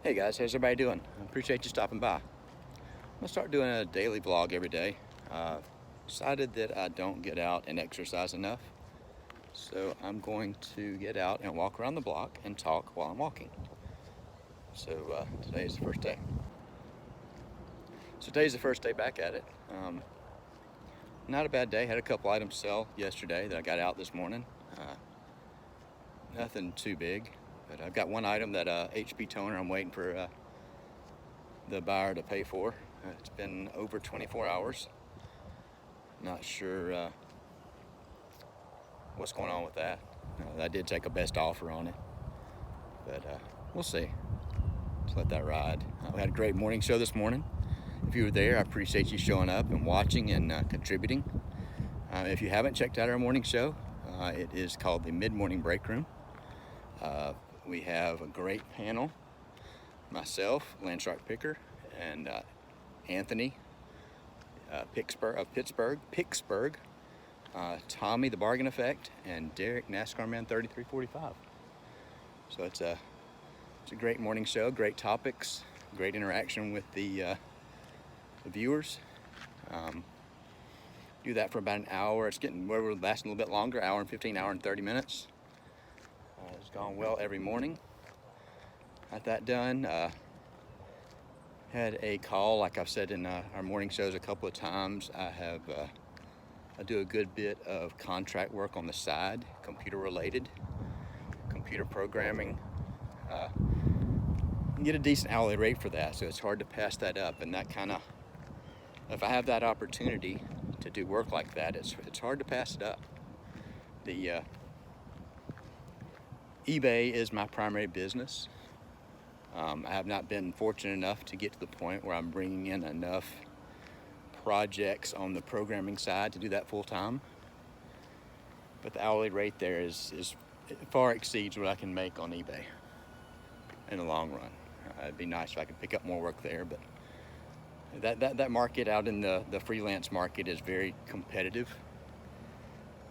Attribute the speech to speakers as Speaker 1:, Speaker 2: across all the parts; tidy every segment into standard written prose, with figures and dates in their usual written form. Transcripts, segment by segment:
Speaker 1: Hey guys, how's everybody doing? I appreciate you stopping by. I'm gonna start doing a daily vlog every day. Decided that I don't get out and exercise enough, so I'm going to get out and walk around the block and talk while I'm walking. So today is the first day. So today's the first day back at it. Not a bad day. Had a couple items sell yesterday that I got out this morning. Nothing too big, but I've got one item, that HP toner, I'm waiting for the buyer to pay for. It's been over 24 hours. Not sure what's going on with that. I did take a best offer on it, but we'll see. Just let that ride. We had a great morning show this morning. If you were there, I appreciate you showing up and watching and contributing. If you haven't checked out our morning show, it is called the Mid-Morning Break Room. We have a great panel. Myself, Landshark Picker, and Anthony Pittsburgh, Tommy the Bargain Effect, and Derek NASCAR Man 3345. So it's a great morning show, great topics, great interaction with the viewers. Do that for about an hour. It's getting where we're lasting a little bit longer, hour and 15, hour and 30 minutes. It's gone well every morning. Got that done. Had a call, like I've said in our morning shows a couple of times. I do a good bit of contract work on the side, computer related, computer programming. You get a decent hourly rate for that, so it's hard to pass that up. And that kind of, if I have that opportunity to do work like that, it's hard to pass it up. The eBay is my primary business. I have not been fortunate enough to get to the point where I'm bringing in enough projects on the programming side to do that full time. But the hourly rate there is it far exceeds what I can make on eBay in the long run. It'd be nice if I could pick up more work there, but that market out in the freelance market is very competitive.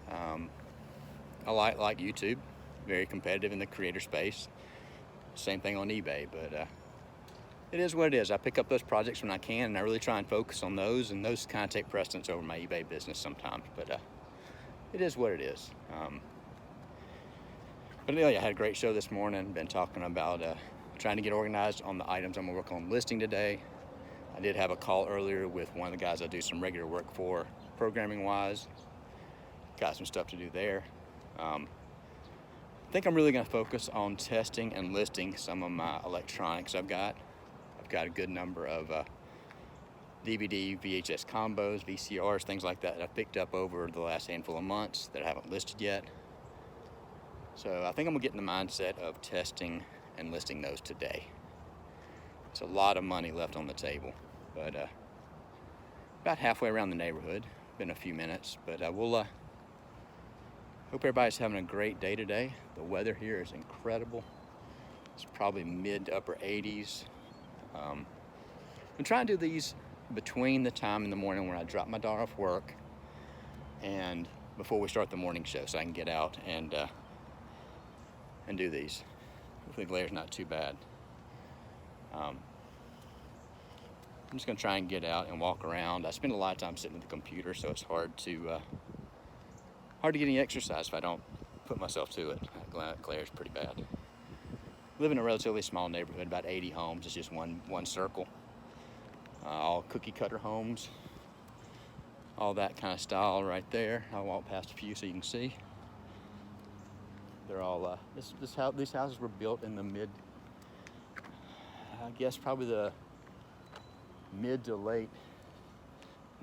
Speaker 1: I like YouTube, very competitive in the creator space. Same thing on eBay, but it is what it is. I pick up those projects when I can, and I really try and focus on those, and those kind of take precedence over my eBay business sometimes, but it is what it is. But anyway, I had a great show this morning. Been talking about trying to get organized on the items I'm gonna work on listing today. I did have a call earlier with one of the guys I do some regular work for, programming wise. Got some stuff to do there. I think I'm really gonna focus on testing and listing some of my electronics I've got a good number of DVD, VHS combos, VCRs, things like that I've picked up over the last handful of months that I haven't listed yet. So I think I'm gonna get in the mindset of testing and listing those today. It's a lot of money left on the table, but about halfway around the neighborhood. Been a few minutes, but we'll hope everybody's having a great day today. The weather here is incredible. It's probably mid to upper 80s. I'm trying to do these between the time in the morning when I drop my daughter off work and before we start the morning show, so I can get out and do these. Hopefully the glare's not too bad. I'm just gonna try and get out and walk around. I spend a lot of time sitting at the computer, so it's hard to get any exercise if I don't put myself to it. Glare's pretty bad. I live in a relatively small neighborhood, about 80 homes. It's just one circle. All cookie cutter homes, all that kind of style right there. I'll walk past a few so you can see. They're all these houses were built in the probably the mid to late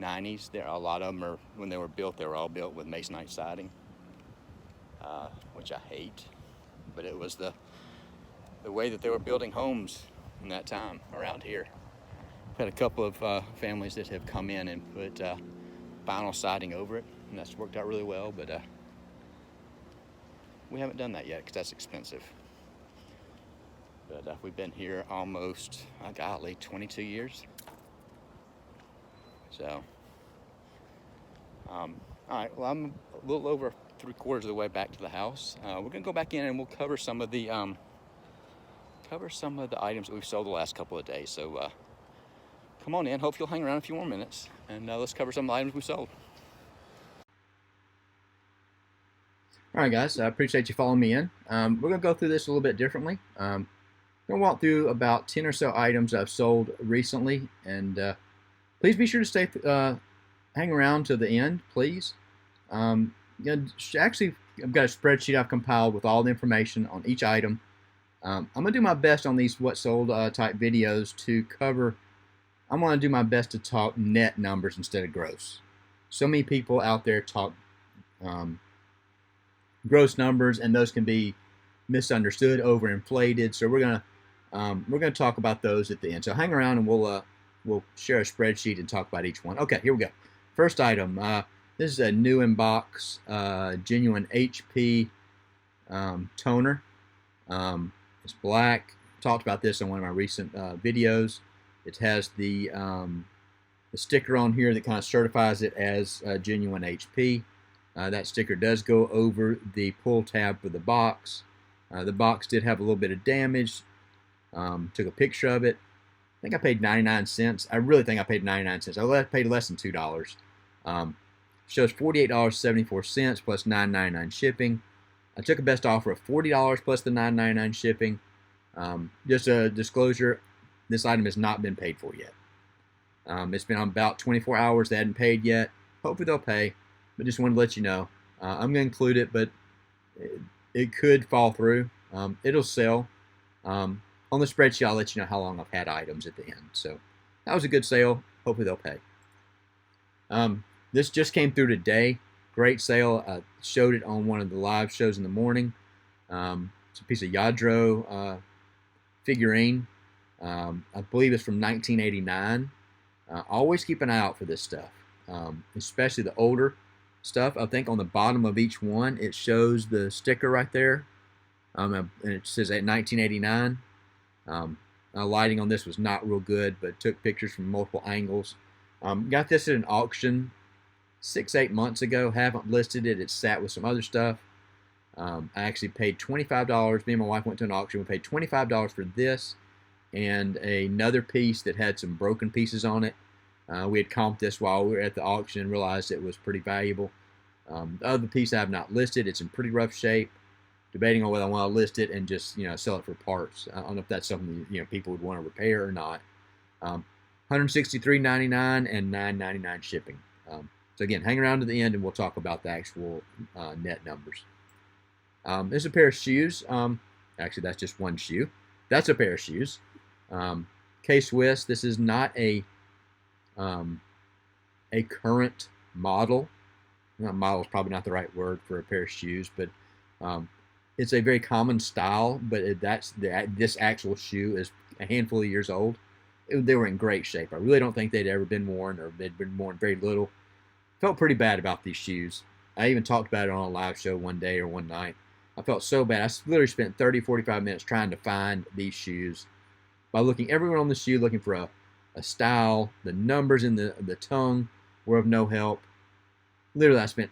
Speaker 1: 90s. A lot of them are, when they were built, they were all built with masonite siding, which I hate, but it was the way that they were building homes in that time around here. I've had a couple of families that have come in and put vinyl siding over it, and that's worked out really well, but we haven't done that yet because that's expensive. But we've been here almost, golly, 22 years. So, all right, well, I'm a little over 3/4 of the way back to the house. We're gonna go back in and we'll cover some of the cover some of the items that we've sold the last couple of days. So come on in. Hope you'll hang around a few more minutes, and let's cover some of the items we sold. All right, guys, I appreciate you following me in. We're going to go through this a little bit differently. I'm going to walk through about 10 or so items I've sold recently, and please be sure to stay, hang around to the end, please. Actually, I've got a spreadsheet I've compiled with all the information on each item. I'm going to do my best on these what sold type videos to cover. I'm going to do my best to talk net numbers instead of gross. So many people out there talk gross numbers, and those can be misunderstood, overinflated. So we're gonna talk about those at the end. So hang around, and we'll share a spreadsheet and talk about each one. Okay, here we go. First item. This is a new in box, genuine HP toner. It's black. Talked about this on one of my recent videos. It has the sticker on here that kind of certifies it as genuine HP. That sticker does go over the pull tab for the box. The box did have a little bit of damage. Took a picture of it. I think I paid 99 cents. I really think I paid 99 cents. I paid less than $2. Shows $48.74 plus $9.99 shipping. I took a best offer of $40 plus the $9.99 shipping. Just a disclosure, this item has not been paid for yet. It's been on about 24 hours. They hadn't paid yet. Hopefully they'll pay. But just wanted to let you know. I'm going to include it, but it could fall through. It'll sell. On the spreadsheet, I'll let you know how long I've had items at the end. So that was a good sale. Hopefully they'll pay. This just came through today. Great sale. I showed it on one of the live shows in the morning. It's a piece of Yadro figurine. I believe it's from 1989. Always keep an eye out for this stuff, especially the older stuff. I think on the bottom of each one it shows the sticker right there, and it says at 1989. Lighting on this was not real good, but took pictures from multiple angles. Got this at an auction 6-8 months ago. Haven't listed it. It's sat with some other stuff. I actually paid $25. Me and my wife went to an auction. We paid $25 for this and another piece that had some broken pieces on it. We had comped this while we were at the auction and realized it was pretty valuable. The other piece I have not listed. It's in pretty rough shape. Debating on whether I want to list it and just sell it for parts. I don't know if that's something people would want to repair or not. $163.99 and $9.99 shipping. So again, hang around to the end and we'll talk about the actual net numbers. There's a pair of shoes. Actually, that's just one shoe. That's a pair of shoes. K-Swiss. This is not a current model. Model is probably not the right word for a pair of shoes, but it's a very common style. But this actual shoe is a handful of years old. They were in great shape. I really don't think they'd ever been worn, or they'd been worn very little. Felt pretty bad about these shoes. I even talked about it on a live show one day or one night. I felt so bad. I literally spent 30, 45 minutes trying to find these shoes by looking everywhere on the shoe, looking for a style. The numbers in the tongue were of no help. Literally, I spent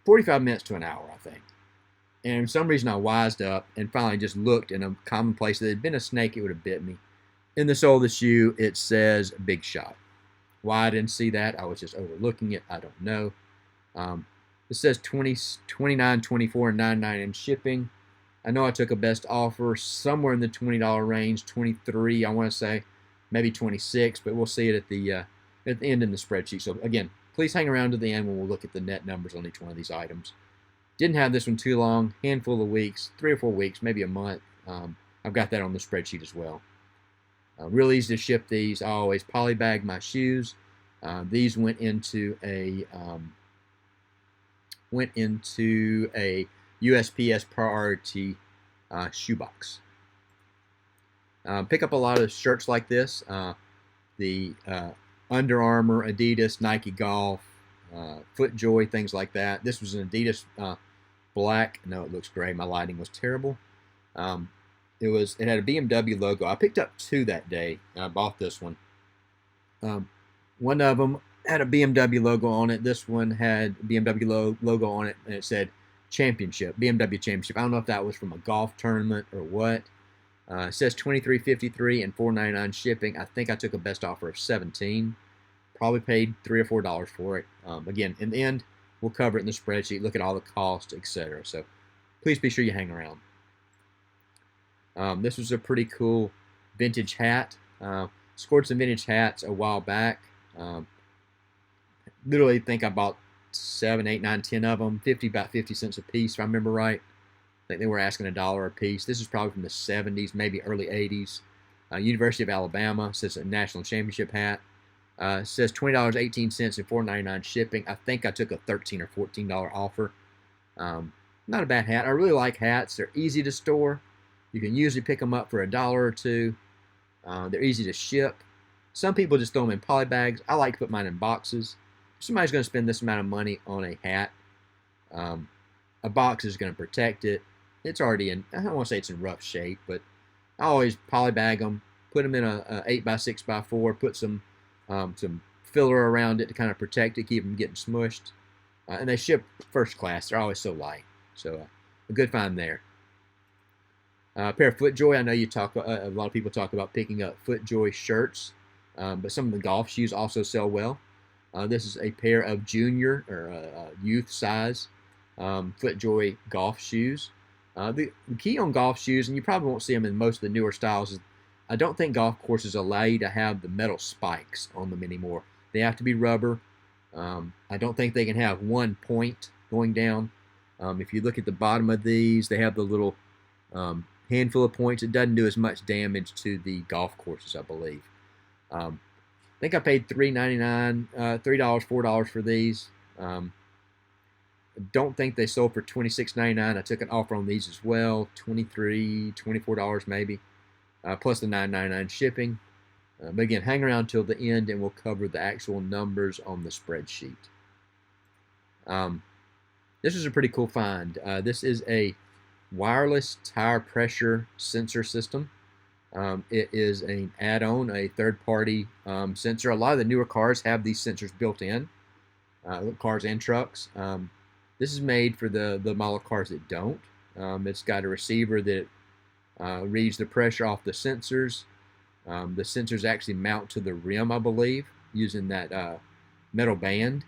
Speaker 1: 45 minutes to an hour, I think. And for some reason, I wised up and finally just looked in a common place. If it had been a snake, it would have bit me. In the sole of the shoe, it says Big Shot. Why I didn't see that, I was just overlooking it. I don't know. It says $29, $24, and $9.99 in shipping. I know I took a best offer somewhere in the $20 range, $23, I want to say, maybe $26, but we'll see it at the end in the spreadsheet. So again, please hang around to the end when we'll look at the net numbers on each one of these items. Didn't have this one too long, handful of weeks, 3 or 4 weeks, maybe a month. I've got that on the spreadsheet as well. Real easy to ship these. I always polybag my shoes. These went into a USPS priority shoebox. Pick up a lot of shirts like this. The Under Armour, Adidas, Nike Golf, FootJoy, things like that. This was an Adidas black. No, it looks gray. My lighting was terrible. It had a BMW logo. I picked up 2 that day, and I bought this one. One of them had a BMW logo on it. This one had a BMW logo on it, and it said Championship, BMW Championship. I don't know if that was from a golf tournament or what.
Speaker 2: It says $23.53 and $4.99 shipping. I think I took a best offer of $17. Probably paid $3 or $4 for it. Again, in the end, we'll cover it in the spreadsheet, look at all the costs, etc. So please be sure you hang around. This was a pretty cool vintage hat. Scored some vintage hats a while back. Literally think I bought 7, 8, 9, 10 of them, about 50 cents a piece, if I remember right. I think they were asking $1 a piece. This is probably from the 70s, maybe early 80s. University of Alabama, says a national championship hat. Says $20.18 and $4.99 shipping. I think I took a $13 or $14 offer. Not a bad hat. I really like hats. They're easy to store. You can usually pick them up for $1 or $2. They're easy to ship. Some people just throw them in poly bags. I like to put mine in boxes. If somebody's going to spend this amount of money on a hat, a box is going to protect it. It's already in, I don't want to say it's in rough shape, but I always poly bag them, put them in a 8x6x4, put some filler around it to kind of protect it, keep them getting smushed. And they ship first class. They're always so light. So a good find there. A pair of FootJoy. I know you talk. A lot of people talk about picking up FootJoy shirts, but some of the golf shoes also sell well. This is a pair of junior or youth size FootJoy golf shoes. The key on golf shoes, and you probably won't see them in most of the newer styles, is I don't think golf courses allow you to have the metal spikes on them anymore. They have to be rubber. I don't think they can have one point going down. If you look at the bottom of these, they have the little handful of points. It doesn't do as much damage to the golf courses, I believe. I think I paid $3.99, $3, $4 for these. Don't think they sold for $26.99. I took an offer on these as well, $23, $24 maybe, plus the $9.99 shipping. But again, hang around till the end and we'll cover the actual numbers on the spreadsheet. This is a pretty cool find. This is a wireless tire pressure sensor system. It is an add-on, a third-party sensor. A lot of the newer cars have these sensors built in, cars and trucks. This is made for the model of cars that don't. It's got a receiver that reads the pressure off the sensors. The sensors actually mount to the rim, I believe, using that metal band.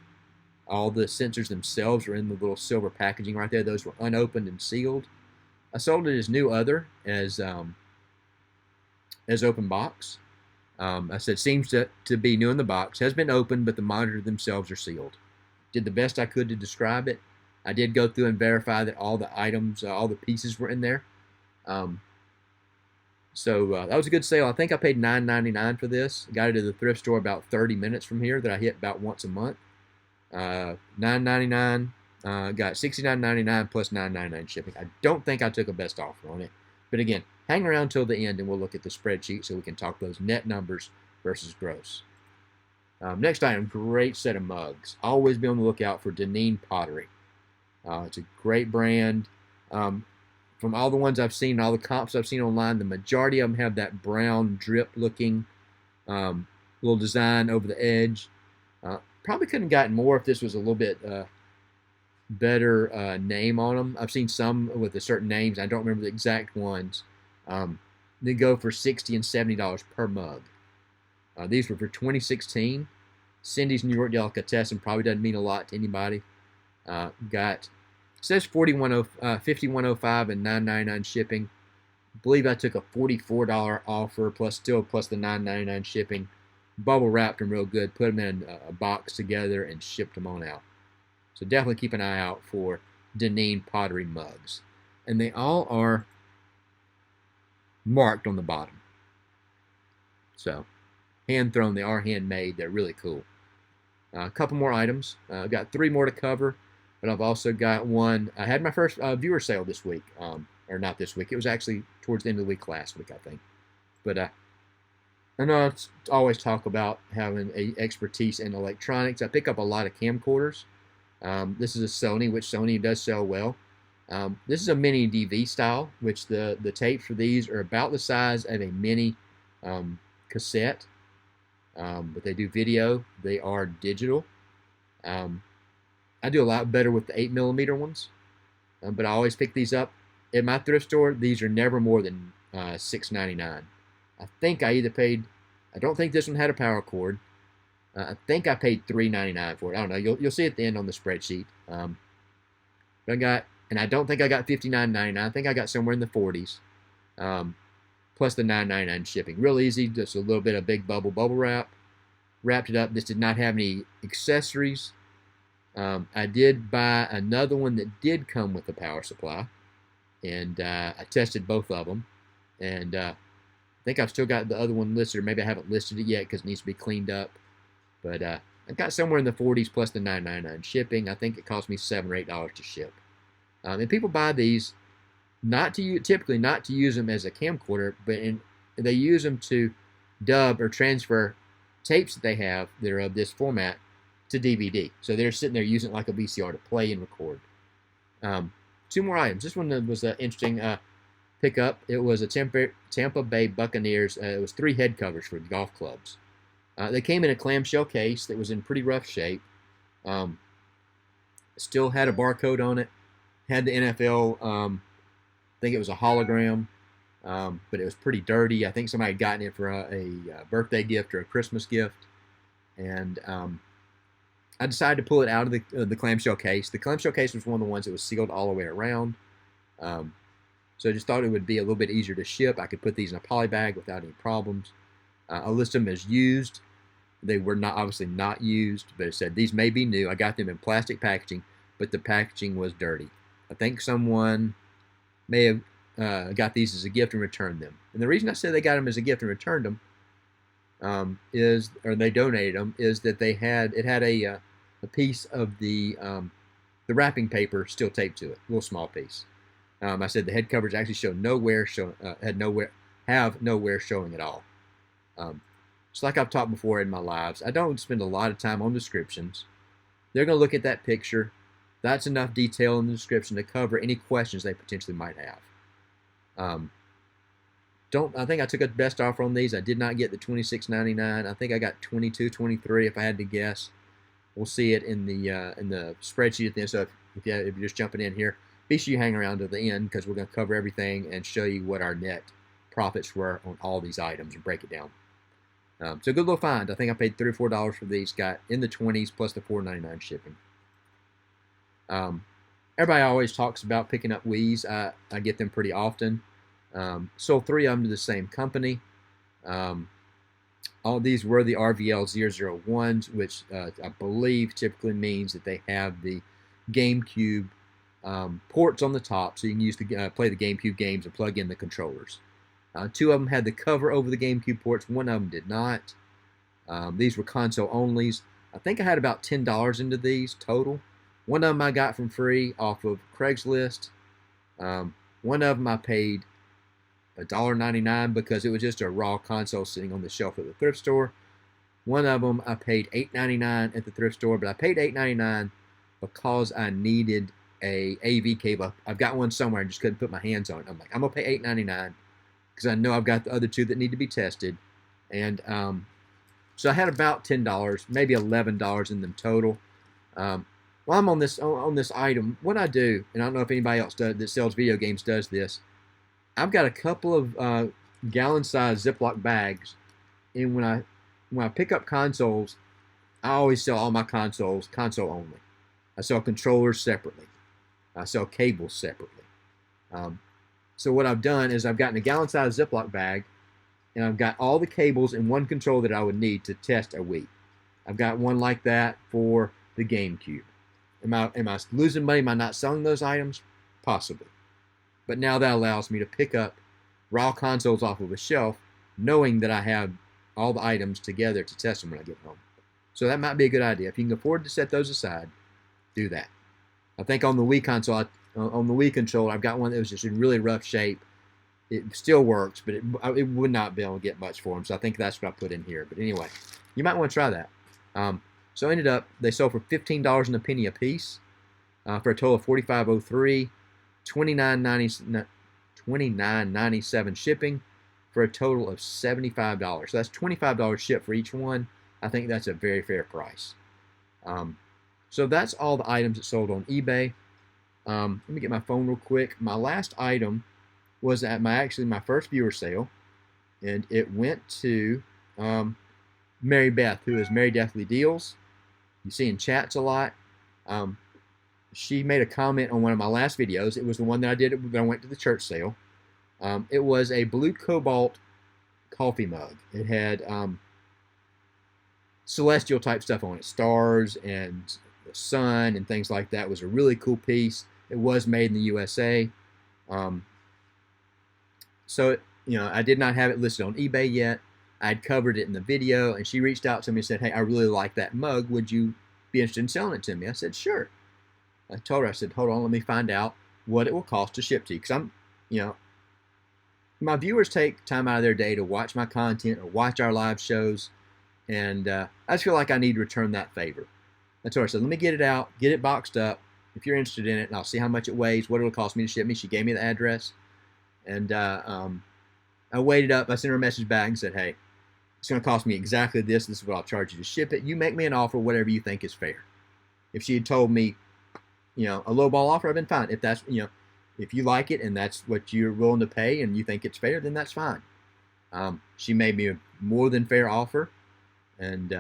Speaker 2: All the sensors themselves are in the little silver packaging right there. Those were unopened and sealed. I sold it as new other, as open box. I said seems to be new in the box. Has been opened, but the monitors themselves are sealed. Did the best I could to describe it. I did go through and verify that all the items, all the pieces were in there. So that was a good sale. I think I paid $9.99 for this. Got it at the thrift store about 30 minutes from here that I hit about once a month. $9.99. Got $69.99 plus $9.99 shipping. I don't think I took a best offer on it. But again, hang around till the end and we'll look at the spreadsheet so we can talk those net numbers versus gross. Next item, great set of mugs. Always be on the lookout for Deneen Pottery. It's a great brand. From all the ones I've seen, all the comps I've seen online, the majority of them have that brown drip looking little design over the edge. Probably couldn't have gotten more if this was a little bit better name on them. I've seen some with a certain names. I don't remember the exact ones. They go for $60 and $70 per mug. These were for 2016. Cindy's New York Delicatessen probably doesn't mean a lot to anybody. Got says $51.05 and $9.99 shipping. I believe I took a $44 offer plus the $9.99 shipping. Bubble wrapped them real good, put them in a box together, and shipped them on out. So definitely keep an eye out for Deneen Pottery mugs. And they all are marked on the bottom. So, hand thrown, they are handmade. They're really cool. A couple more items. I've got 3 more to cover, but I've also got one. I had my first viewer sale this week, or not this week. It was actually towards the end of the week last week, I think. But I know I always talk about having a expertise in electronics. I pick up a lot of camcorders. This is a Sony, which Sony does sell well. This is a mini DV style, which the tapes for these are about the size of a mini cassette. But they do video. They are digital. I do a lot better with the 8mm ones, but I always pick these up. At my thrift store, these are never more than $6.99. I think I either paid. I don't think this one had a power cord. I think I paid $3.99 for it. I don't know. You'll see at the end on the spreadsheet. But I got, and I don't think I got $59.99. I think I got somewhere in the 40s, plus the $9.99 shipping. Real easy. Just a little bit of big bubble wrap. Wrapped it up. This did not have any accessories. I did buy another one that did come with a power supply, and I tested both of them, and I think I've still got the other one listed, or maybe I haven't listed it yet because it needs to be cleaned up. But I got somewhere in the 40s plus the $9.99 shipping. I think it cost me $7 or $8 to ship. And people buy these typically not to use them as a camcorder, but they use them to dub or transfer tapes that they have that are of this format to DVD. So they're sitting there using it like a VCR to play and record. Two more items. This one was an interesting pickup. It was a Tampa Bay Buccaneers. It was 3 head covers for golf clubs. They came in a clamshell case that was in pretty rough shape. Still had a barcode on it. Had the NFL, I think it was a hologram, but it was pretty dirty. I think somebody had gotten it for a birthday gift or a Christmas gift. And I decided to pull it out of the clamshell case. The clamshell case was one of the ones that was sealed all the way around. So I just thought it would be a little bit easier to ship. I could put these in a poly bag without any problems. I listed them as used. They were obviously not used, but it said these may be new. I got them in plastic packaging, but the packaging was dirty. I think someone may have got these as a gift and returned them. And the reason I said they got them as a gift and returned them or they donated them, is that it had a piece of the wrapping paper still taped to it, a little small piece. I said the head covers actually have no wear showing at all. Just like I've talked before in my lives, I don't spend a lot of time on descriptions. They're going to look at that picture. That's enough detail in the description to cover any questions they potentially might have. I think I took a best offer on these. I did not get the $26.99. I think I got $22.23 if I had to guess. We'll see it in the spreadsheet at the end. So if you're just jumping in here, be sure you hang around to the end because we're going to cover everything and show you what our net profits were on all these items and break it down. So good little find. I think I paid $3 or $4 for these. Got in the 20s plus the $4.99 shipping. Everybody always talks about picking up Wii's. I get them pretty often. Sold 3 of them to the same company. All these were the RVL 001s, which I believe typically means that they have the GameCube ports on the top, so you can use to play the GameCube games and plug in the controllers. 2 of them had the cover over the GameCube ports. 1 of them did not. These were console onlys. I think I had about $10 into these total. 1 of them I got from free off of Craigslist. 1 of them I paid $1.99 because it was just a raw console sitting on the shelf at the thrift store. 1 of them I paid $8.99 at the thrift store, but I paid $8.99 because I needed a AV cable. I've got one somewhere. I just couldn't put my hands on it. I'm like, I'm going to pay $8.99 because I know I've got the other 2 that need to be tested. And so I had about $10, maybe $11 in them total. While I'm on this item, what I do, and I don't know if anybody else that sells video games does this, I've got a couple of gallon-sized Ziploc bags, and when I pick up consoles, I always sell all my consoles console only. I sell controllers separately. I sell cables separately. So what I've done is I've gotten a gallon-sized Ziploc bag, and I've got all the cables in one controller that I would need to test a Wii. I've got one like that for the GameCube. Am I losing money by not selling those items? Possibly. But now that allows me to pick up raw consoles off of a shelf, knowing that I have all the items together to test them when I get home. So that might be a good idea. If you can afford to set those aside, do that. I think on the Wii console, on the Wii controller, I've got one that was just in really rough shape. It still works, but it would not be able to get much for them. So I think that's what I put in here. But anyway, you might want to try that. So I ended up, they sold for $15 and a penny a piece for a total of $45.03, $29.97 shipping for a total of $75. So that's $25 shipped for each one. I think that's a very fair price. So that's all the items that sold on eBay. Let me get my phone real quick. My last item was at my first viewer sale, and it went to Mary Beth, who is Mary Deathly Deals. You see in chats a lot. She made a comment on one of my last videos. It was the one that I did when I went to the church sale. It was a blue cobalt coffee mug. It had celestial type stuff on it, stars and the sun and things like that. It was a really cool piece. It was made in the USA. So, I did not have it listed on eBay yet. I had covered it in the video, and she reached out to me and said, hey, I really like that mug. Would you be interested in selling it to me? I said, sure. I told her, I said, hold on, let me find out what it will cost to ship to you. Because my viewers take time out of their day to watch my content or watch our live shows, and I just feel like I need to return that favor. I told her, I said, let me get it out, get it boxed up, if you're interested in it, and I'll see how much it weighs, what it'll cost me to ship me. She gave me the address, and I weighed it up. I sent her a message back and said, hey, it's going to cost me exactly this. This is what I'll charge you to ship it. You make me an offer, whatever you think is fair. If she had told me, a lowball offer, I've been fine. If that's, if you like it and that's what you're willing to pay and you think it's fair, then that's fine. She made me a more than fair offer, and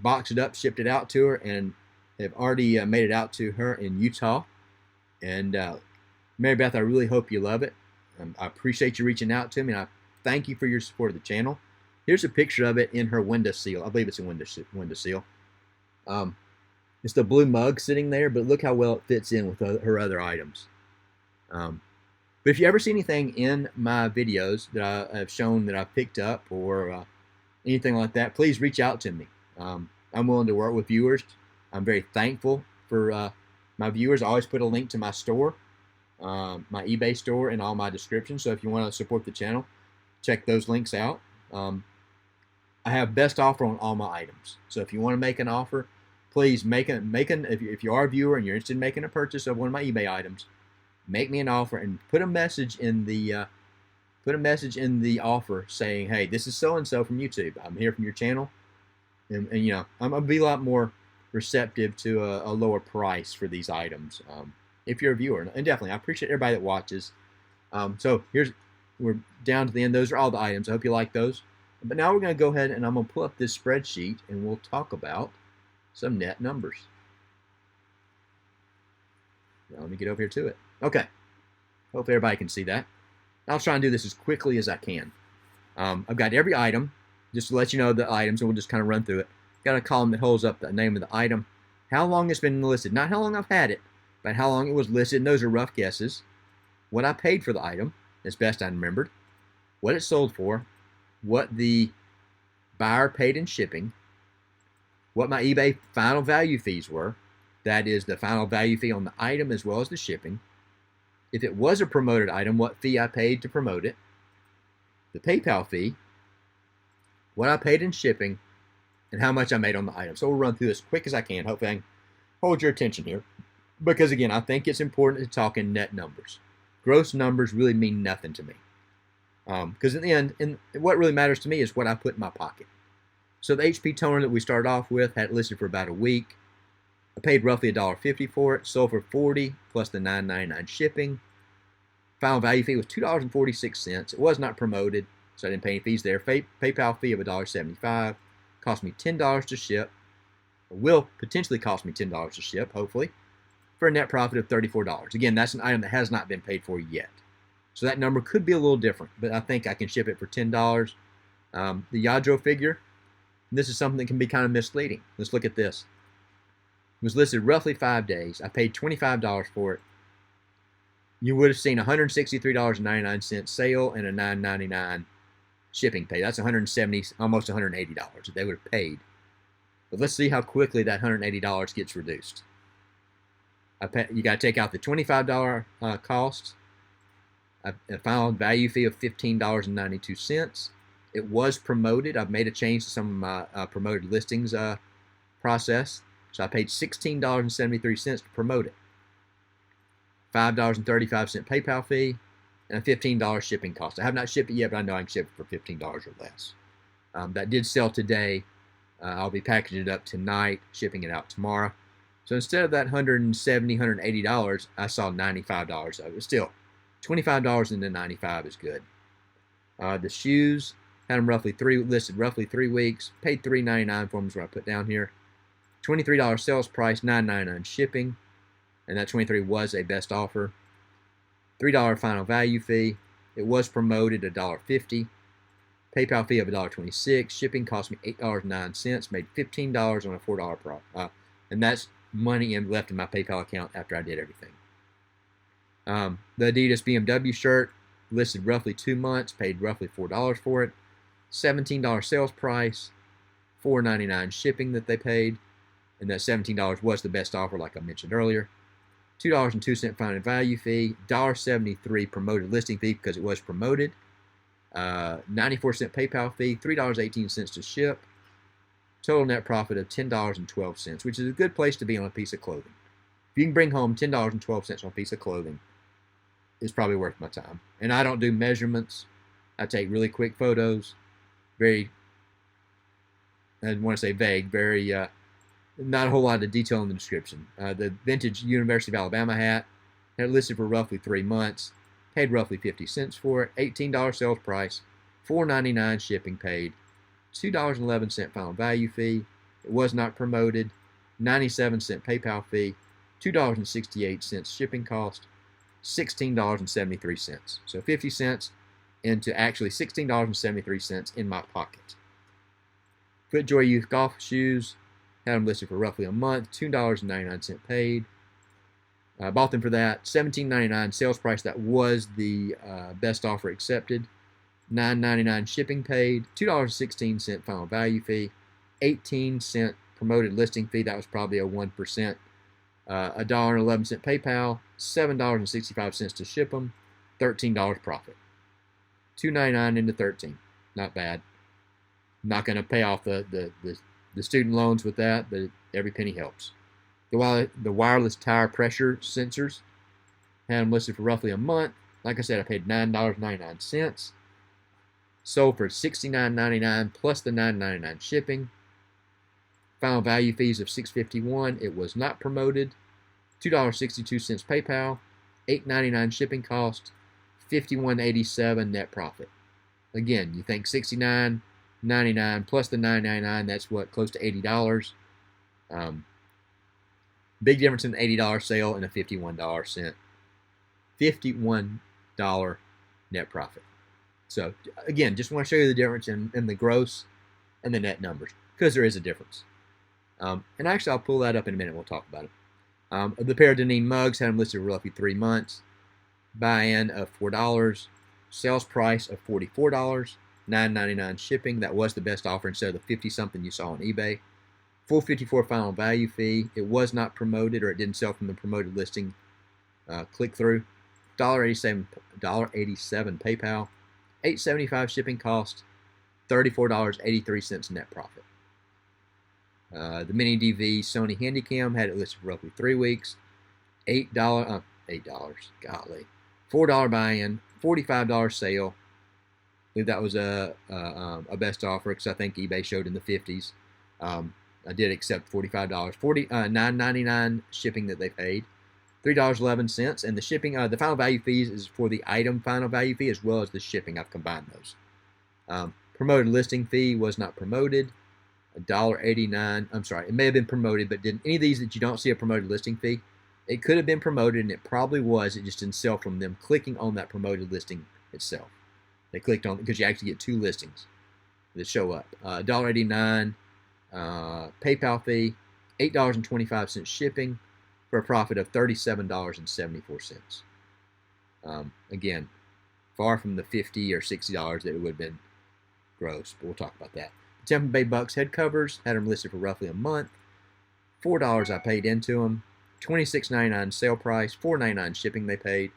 Speaker 2: boxed it up, shipped it out to her, and have already made it out to her in Utah. And Mary Beth, I really hope you love it. I appreciate you reaching out to me, and I thank you for your support of the channel. Here's a picture of it in her windowsill. I believe it's a windowsill. It's the blue mug sitting there, but look how well it fits in with her other items. But if you ever see anything in my videos that I have shown that I've picked up or anything like that, please reach out to me. I'm willing to work with viewers. I'm very thankful for my viewers. I always put a link to my store, my eBay store, in all my descriptions. So if you want to support the channel, check those links out. I have best offer on all my items. So if you want to make an offer, please if you are a viewer and you're interested in making a purchase of one of my eBay items, make me an offer and put a message in the offer saying, hey, this is so and so from YouTube. I'm here from your channel, and I'm gonna be a lot more receptive to a lower price for these items if you're a viewer. And definitely, I appreciate everybody that watches. So we're down to the end. Those are all the items. I hope you like those. But now we're going to go ahead and I'm going to pull up this spreadsheet and we'll talk about some net numbers. Now let me get over here to it. Okay. Hope everybody can see that. I'll try and do this as quickly as I can. I've got every item, just to let you know the items, and we'll just kind of run through it. Got a column that holds up the name of the item, how long it's been listed, not how long I've had it, but how long it was listed, and those are rough guesses. What I paid for the item, as best I remembered, what it sold for, what the buyer paid in shipping, what my eBay final value fees were, that is the final value fee on the item as well as the shipping. If it was a promoted item, what fee I paid to promote it, the PayPal fee, what I paid in shipping, and how much I made on the item. So we'll run through this as quick as I can. Hopefully I can hold your attention here. Because again, I think it's important to talk in net numbers. Gross numbers really mean nothing to me. Because in the end, what really matters to me is what I put in my pocket. So the HP toner that we started off with had it listed for about a week. I paid roughly $1.50 for it, sold for $40 plus the $9.99 shipping. Final value fee was $2.46. It was not promoted, so I didn't pay any fees there. PayPal fee of $1.75. Cost me $10 to ship. Or will potentially cost me $10 to ship, hopefully, for a net profit of $34. Again, that's an item that has not been paid for yet. So that number could be a little different, but I think I can ship it for $10. The Yadro figure, this is something that can be kind of misleading. Let's look at this. It was listed roughly 5 days. I paid $25 for it. You would have seen $163.99 sale and a $9.99 shipping pay. That's $170, almost $180 that they would have paid. But let's see how quickly that $180 gets reduced. You got to take out the $25 cost, a final value fee of $15.92. It was promoted. I've made a change to some of my promoted listings process. So I paid $16.73 to promote it. $5.35 PayPal fee, and a $15 shipping cost. I have not shipped it yet, but I know I can ship it for $15 or less. That did sell today. I'll be packaging it up tonight, shipping it out tomorrow. So instead of that $170, $180, I saw $95 of it. Still, $25.95 is good. The shoes had them listed roughly 3 weeks. Paid $3.99 for them is what I put down here. $23 sales price, $9.99 shipping, and that 23 was a best offer. $3 final value fee. It was promoted at $1.50. PayPal fee of $1.26. Shipping cost me $8.09. Made $15 on a $4 profit, and that's money left in my PayPal account after I did everything. The Adidas BMW shirt listed roughly 2 months. Paid roughly $4 for it. $17 sales price. $4.99 shipping that they paid, and that $17 was the best offer, like I mentioned earlier. $2.02 final value fee, $1.73 promoted listing fee because it was promoted, 94-cent PayPal fee, $3.18 to ship, total net profit of $10.12, which is a good place to be on a piece of clothing. If you can bring home $10.12 on a piece of clothing, it's probably worth my time. And I don't do measurements. I take really quick photos, I want to say vague, not a whole lot of detail in the description. The vintage University of Alabama hat, had listed for roughly 3 months, paid roughly 50 cents for it, $18 sales price, $4.99 shipping paid, $2.11 final value fee. It was not promoted, 97-cent PayPal fee, $2.68 shipping cost, $16.73. So 50 cents into actually $16.73 in my pocket. FootJoy Youth golf shoes, had them listed for roughly a month, $2.99 paid. Bought them for that, $17.99 sales price. That was the best offer accepted. $9.99 shipping paid, $2.16 final value fee, 18-cent promoted listing fee. That was probably a 1%. $1.11 PayPal, $7.65 to ship them, $13 profit. $2.99 into $13, not bad. Not going to pay off the student loans with that, but every penny helps. The wireless tire pressure sensors, had them listed for roughly a month. Like I said, I paid $9.99. Sold for $69.99 plus the $9.99 shipping. Final value fees of $6.51. It was not promoted. $2.62 PayPal, $8.99 shipping cost, $51.87 net profit. Again, you think $69.99 plus the $9.99, that's what, close to $80. Big difference in the $80 sale and a $51 net profit. So again, just want to show you the difference in the gross and the net numbers, because there is a difference. And actually, I'll pull that up in a minute. We'll talk about it. The pair of Deneen mugs, had them listed for roughly 3 months. Buy-in of $4. Sales price of $44. $9.99 shipping. That was the best offer instead of the 50-something you saw on eBay. $4.54 final value fee. It was not promoted, or it didn't sell from the promoted listing click-through. $1.87 PayPal. $8.75 shipping cost. $34.83 net profit. The Mini DV Sony Handycam, had it listed for roughly 3 weeks. $8, golly. $4 buy-in, $45 sale. I believe that was a best offer, because I think eBay showed in the 50s. I did accept $45. $9.99 shipping that they paid. $3.11, and the shipping, the final value fees is for the item final value fee as well as the shipping. I've combined those. Promoted listing fee was not promoted. $1.89. I'm sorry, it may have been promoted, but didn't any of these that you don't see a promoted listing fee? It could have been promoted, and it probably was. It just didn't sell from them clicking on that promoted listing itself. They clicked on it because you actually get 2 listings that show up. $1.89 PayPal fee, $8.25 shipping, for a profit of $37.74. Again, far from the $50 or $60 that it would have been gross, but we'll talk about that. Tampa Bay Bucks head covers, had them listed for roughly a month. $4 I paid into them. $26.99 sale price, $4.99 shipping they paid.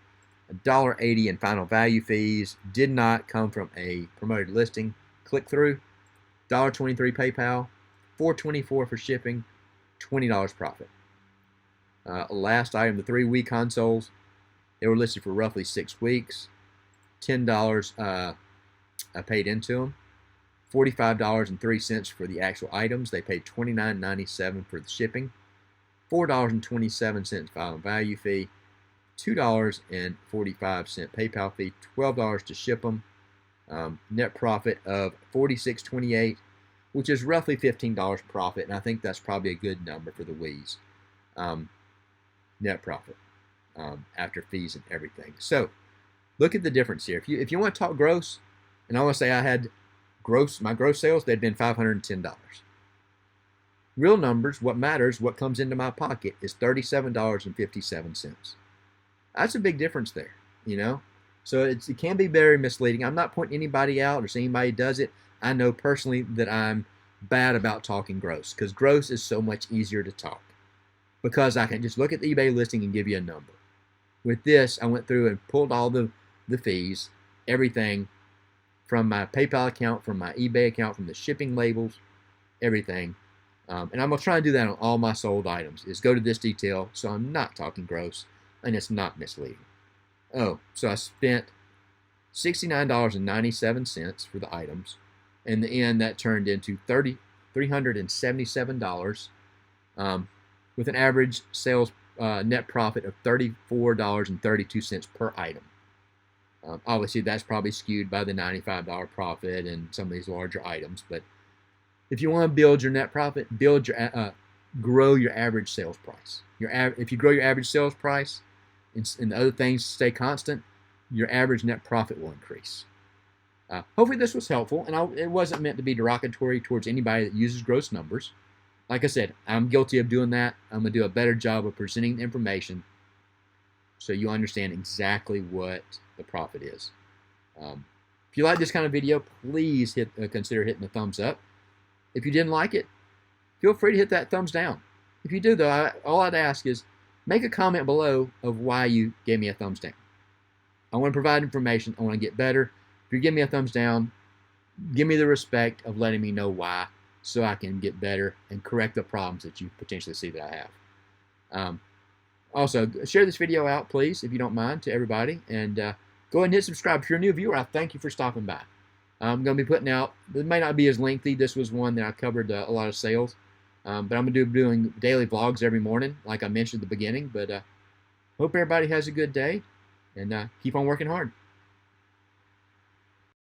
Speaker 2: $1.80 in final value fees. Did not come from a promoted listing click-through. $1.23 PayPal. $4.24 for shipping. $20 profit. Last item, the 3 Wii consoles. They were listed for roughly 6 weeks. $10 I paid into them. $45.03 for the actual items. They paid $29.97 for the shipping. $4.27 final value fee. $2.45 PayPal fee, $12 to ship them. Net profit of $46.28, which is roughly $15 profit, and I think that's probably a good number for the Wii's net profit after fees and everything. So look at the difference here. If you want to talk gross, and I want to say I had my gross sales, they'd been $510. Real numbers, what matters, what comes into my pocket, is $37.57. That's a big difference there, you know? So it can be very misleading. I'm not pointing anybody out or saying anybody does it. I know personally that I'm bad about talking gross, because gross is so much easier to talk, because I can just look at the eBay listing and give you a number. With this, I went through and pulled all the fees, everything from my PayPal account, from my eBay account, from the shipping labels, everything. And I'm going to try and do that on all my sold items, is go to this detail so I'm not talking gross and it's not misleading. Oh, so I spent $69.97 for the items. In the end, that turned into $377 with an average sales net profit of $34.32 per item. Obviously, that's probably skewed by the $95 profit and some of these larger items. But if you want to build your net profit, grow your average sales price. If you grow your average sales price and the other things stay constant, your average net profit will increase. Hopefully this was helpful, and it wasn't meant to be derogatory towards anybody that uses gross numbers. Like I said, I'm guilty of doing that. I'm going to do a better job of presenting the information so you understand exactly what the profit is. If you like this kind of video, please consider hitting the thumbs up. If you didn't like it, feel free to hit that thumbs down. If you do, though, all I'd ask is make a comment below of why you gave me a thumbs down. I want to provide information. I want to get better. If you give me a thumbs down, give me the respect of letting me know why, so I can get better and correct the problems that you potentially see that I have. Also, share this video out, please, if you don't mind, to everybody. And go ahead and hit subscribe. If you're a new viewer, I thank you for stopping by. I'm going to be putting out, it may not be as lengthy. This was one that I covered a lot of sales. But I'm going to be doing daily vlogs every morning, like I mentioned at the beginning. But hope everybody has a good day, and keep on working hard.